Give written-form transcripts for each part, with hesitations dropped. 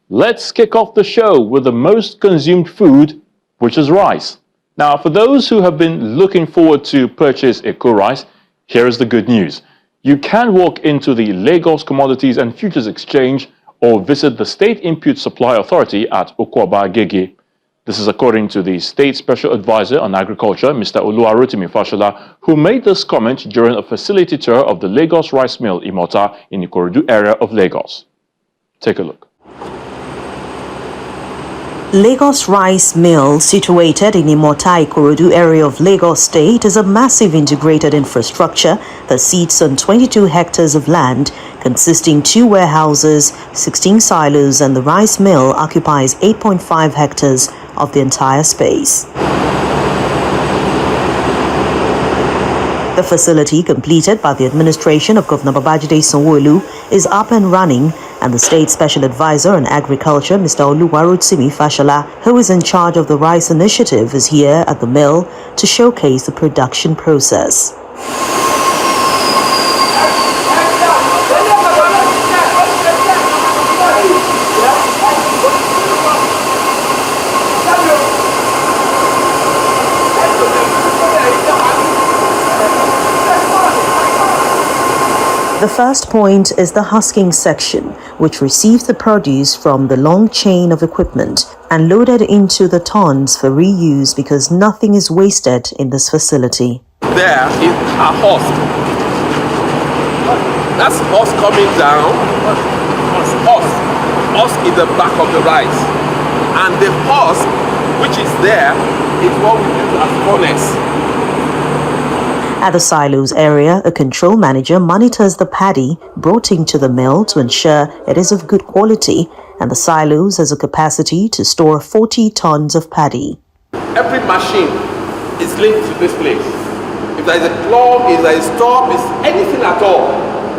Let's kick off the show with the most consumed food, which is rice. Now, for those who have been looking forward to purchase Eko rice, here is the good news. You can walk into the Lagos Commodities and Futures Exchange or visit the State Input Supply Authority at Okwaba Agege. This is according to the State Special Advisor on Agriculture, Mr. Oluwarotimi Fashola, who made this comment during a facility tour of the Lagos Rice Mill Imota in the Ikorodu area of Lagos. Take a look. Lagos Rice Mill, situated in Imota, Ikorodu area of Lagos State, is a massive integrated infrastructure that sits on 22 hectares of land, consisting 2 warehouses, 16 silos, and the rice mill occupies 8.5 hectares of the entire space. The facility, completed by the administration of Governor Babajide Sanwo-Olu, is up and running, and the State Special Advisor on Agriculture, Mr. Oluwarotimi Fashola, who is in charge of the rice initiative, is here at the mill to showcase the production process. The first point is the husking section, which receives the produce from the long chain of equipment and loaded into the tons for reuse because nothing is wasted in this facility. There is a husk. That's husk coming down. Husk is the back of the rice. And the husk, which is there, is what we use as furnace. At the silos area, a control manager monitors the paddy brought into the mill to ensure it is of good quality, and the silos has a capacity to store 40 tons of paddy. Every machine is linked to this place. If there is a clog, if there is a stop, if anything at all,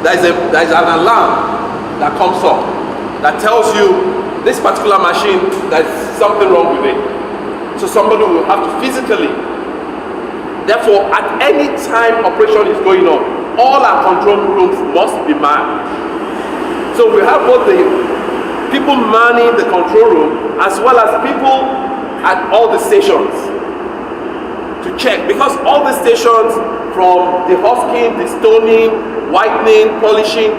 there is an alarm that comes up that tells you this particular machine, there's something wrong with it. So somebody will have to physically. Therefore, at any time operation is going on, all our control rooms must be manned. So we have both the people manning the control room as well as people at all the stations to check, because all the stations, from the husking, the stoning, whitening, polishing,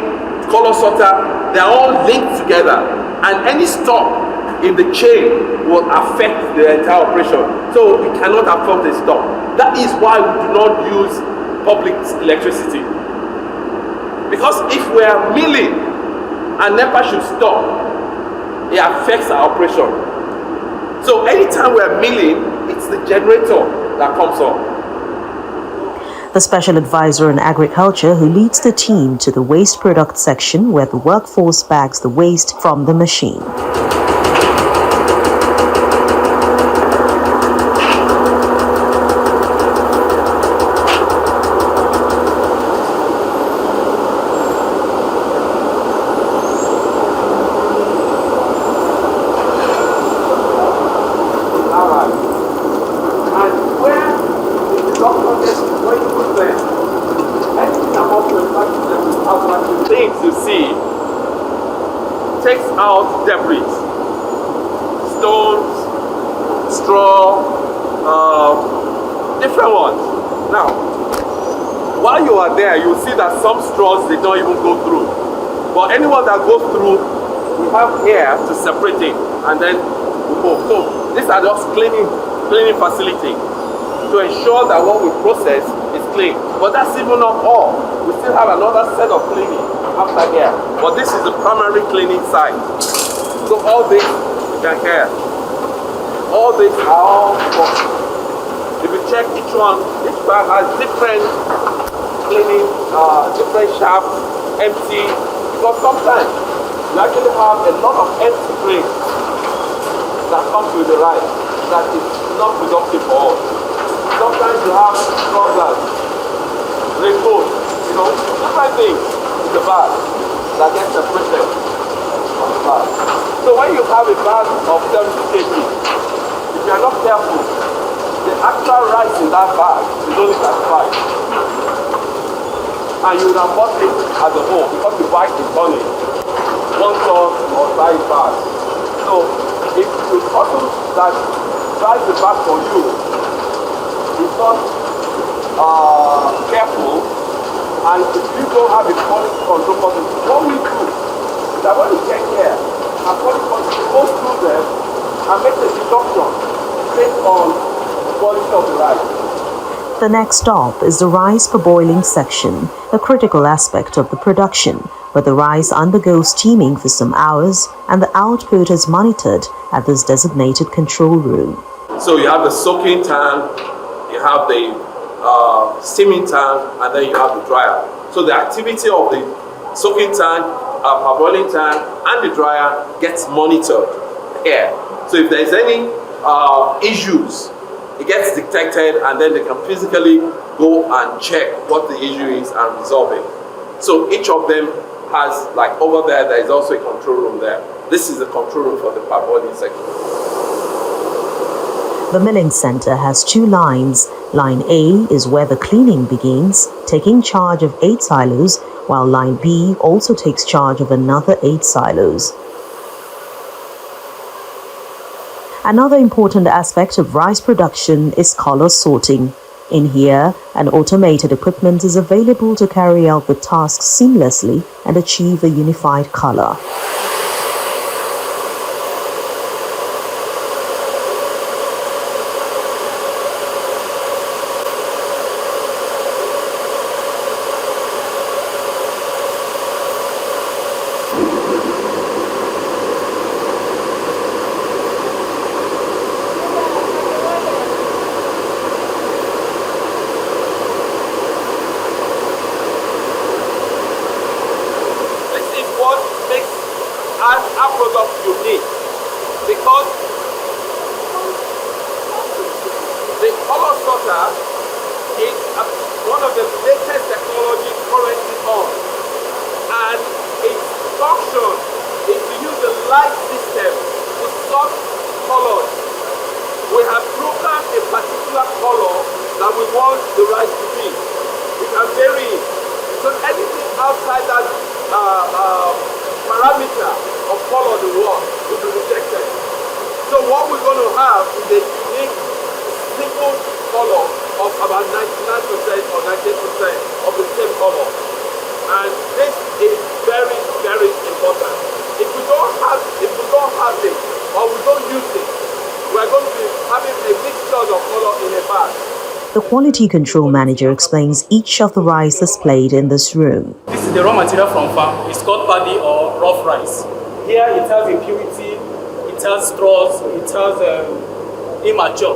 color sorter, they're all linked together, and any stop in the chain will affect the entire operation. So we cannot afford a stop. That is why we do not use public electricity. Because if we are milling and NEPA should stop, it affects our operation. So anytime we are milling, it's the generator that comes on. The Special Advisor on Agriculture, who leads the team to the waste product section where the workforce bags the waste from the machine. Takes out debris, stones, straw, different ones. Now, while you are there, you'll see that some straws, they don't even go through. But anyone that goes through, we have here to separate it, and then we move. So these are just cleaning facility to ensure that what we process is clean. But that's even not all. We still have another set of cleaning after here, but this is the primary cleaning site. So all this you can hear, all this are all boxed. If you check each bag has different cleaning, different shafts, empty, because sometimes you actually have a lot of empty grain that comes with the rice that is not productive for us. Sometimes you have trousers, raincoats, different things in the bag that get separated from the bag. So when you have a bag of 70 kg, if you are not careful, the actual rice in that bag is only 35. And you would have bought it as a whole because you buy it in tonnage. 1 ton or 5 bags. So if the person that drives the bag for you is not careful, and if you don't have a quality control person, what we do is that when we get here, our quality control goes through them and makes a deduction based on the quality of the rice. The next stop is the rice parboiling section, a critical aspect of the production, where the rice undergoes steaming for some hours and the output is monitored at this designated control room. So you have the soaking tank, you have the steaming tank, and then you have the dryer. So the activity of the soaking tank, parboiling tank, and the dryer gets monitored here. So if there's any issues, it gets detected, and then they can physically go and check what the issue is and resolve it. So each of them has, like over there is also a control room there. This is the control room for the parboiling section. The milling center has 2 lines. Line A is where the cleaning begins, taking charge of 8 silos, while line B also takes charge of another 8 silos. Another important aspect of rice production is color sorting. In here, an automated equipment is available to carry out the task seamlessly and achieve a unified color. Our product unique, because the color sorter is one of the latest technology currently on, and its function is to use the light system to sort colors. We have programmed a particular color that we want the rice to be. We can vary it. So anything outside that parameter of color the world will be rejected. So what we're going to have is a unique, simple color of about 99% or 98% of the same color. And this is very, very important. If we don't have it or we don't use it, we're going to be having a mixture of color in a bag. The quality control manager explains each of the rice displayed in this room. This is the raw material from farm. It's called paddy or rough rice. Here it has impurity, it has straws, it has immature.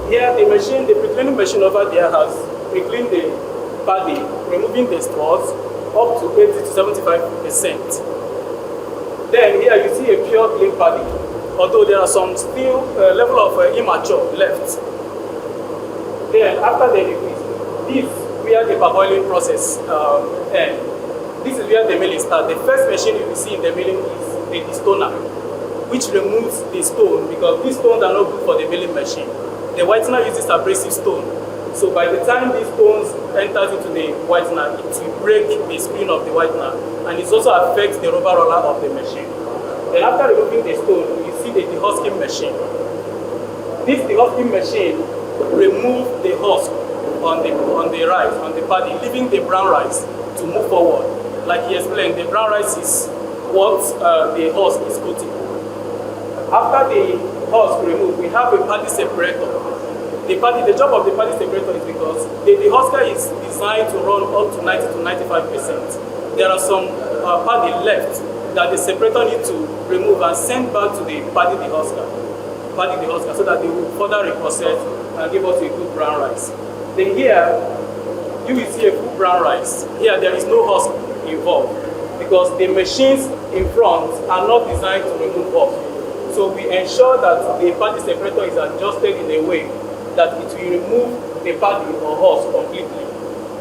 Here the pre-cleaning machine over there has pre-cleaned the paddy, removing the straws up to 80 to 75%. Then here you see a pure clean paddy, although there are some still level of immature left. Then after the liquid, this where the parboiling process ends. This is where the milling starts. The first machine you will see in the milling is the destoner, which removes the stone, because these stones are not good for the milling machine. The whitener uses abrasive stone. So by the time these stones enters into the whitener, it will break the screen of the whitener, and it also affects the rubber roller of the machine. Then after removing the stone, you see the dehusking machine. This dehusking machine removes the husk on the rice, on the paddy, leaving the brown rice to move forward. Like he explained, the brown rice is what the husk is coating. After the husk removed, we have a paddy separator. The job of the paddy separator is because the husker is designed to run up to 90 to 95%. There are some paddy left that the separator needs to remove and send back to the paddy dehusker, so that they will further reprocess and give us a good brown rice. Then here, you will see a full brown rice. Here, there is no husk involved because the machines in front are not designed to remove husk. So we ensure that the paddy separator is adjusted in a way that it will remove the paddy or husk completely.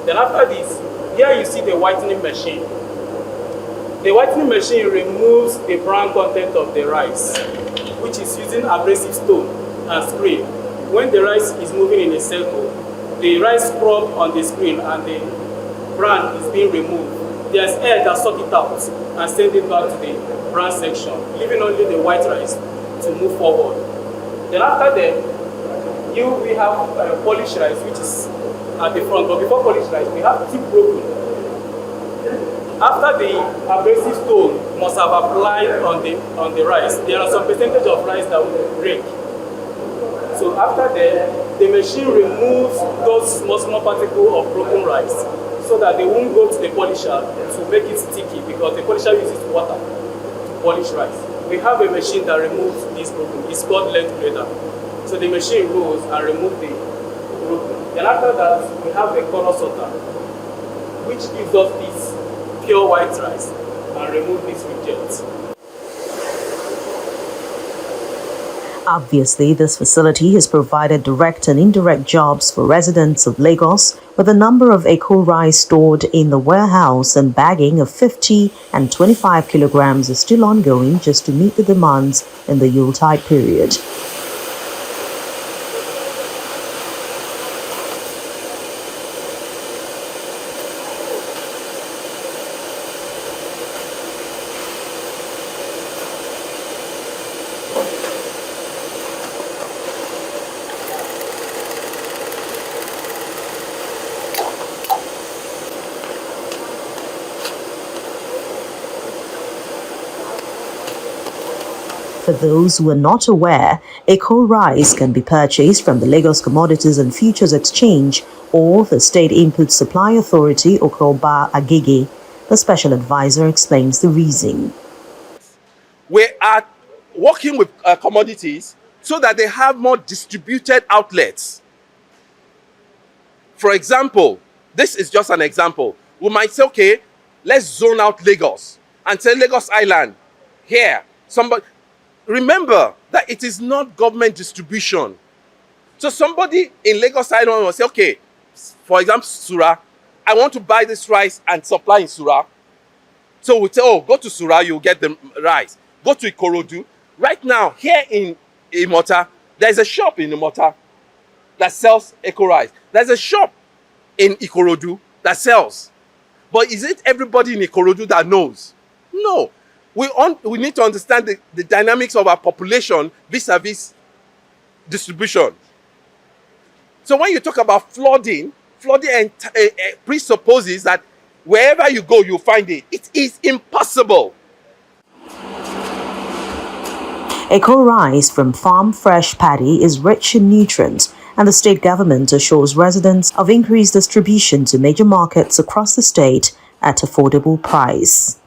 Then after this, here you see the whitening machine. The whitening machine removes the brown content of the rice, which is using abrasive stone and screen. When the rice is moving in a circle, the rice scrub on the screen and the bran is being removed. There's air that sucks it out and sends it back to the brown section, leaving only the white rice to move forward. Then after that, we have polished rice, which is at the front. But before polished rice, we have tip broken. After the abrasive stone must have applied on the rice, there are some percentage of rice that will break. So after that, the machine removes those small particles of broken rice so that they won't go to the polisher to make it sticky, because the polisher uses water to polish rice. We have a machine that removes this broken. It's called length grader. So the machine goes and removes the broken. Then after that, we have a color sorter, which gives us this pure white rice and remove this reject. Obviously, this facility has provided direct and indirect jobs for residents of Lagos, with a number of Eco rice stored in the warehouse, and bagging of 50 and 25 kilograms is still ongoing just to meet the demands in the Yuletide period. For those who are not aware, Eco rice can be purchased from the Lagos Commodities and Futures Exchange or the State Input Supply Authority, Okoba Agege. The special advisor explains the reason. We are working with commodities so that they have more distributed outlets. For example, this is just an example. We might say, okay, let's zone out Lagos and say Lagos Island here. Remember that it is not government distribution. So somebody in Lagos Island will say, okay, for example, Sura, I want to buy this rice and supply in Sura. So we say, oh, go to Sura, you'll get the rice. Go to Ikorodu. Right now, here in Imota, there's a shop in Imota that sells Eco rice. There's a shop in Ikorodu that sells. But is it everybody in Ikorodu that knows? No. We need to understand the dynamics of our population vis-a-vis distribution. So when you talk about flooding presupposes that wherever you go, you find it. It is impossible. Eco rice from farm fresh paddy is rich in nutrients, and the state government assures residents of increased distribution to major markets across the state at affordable price.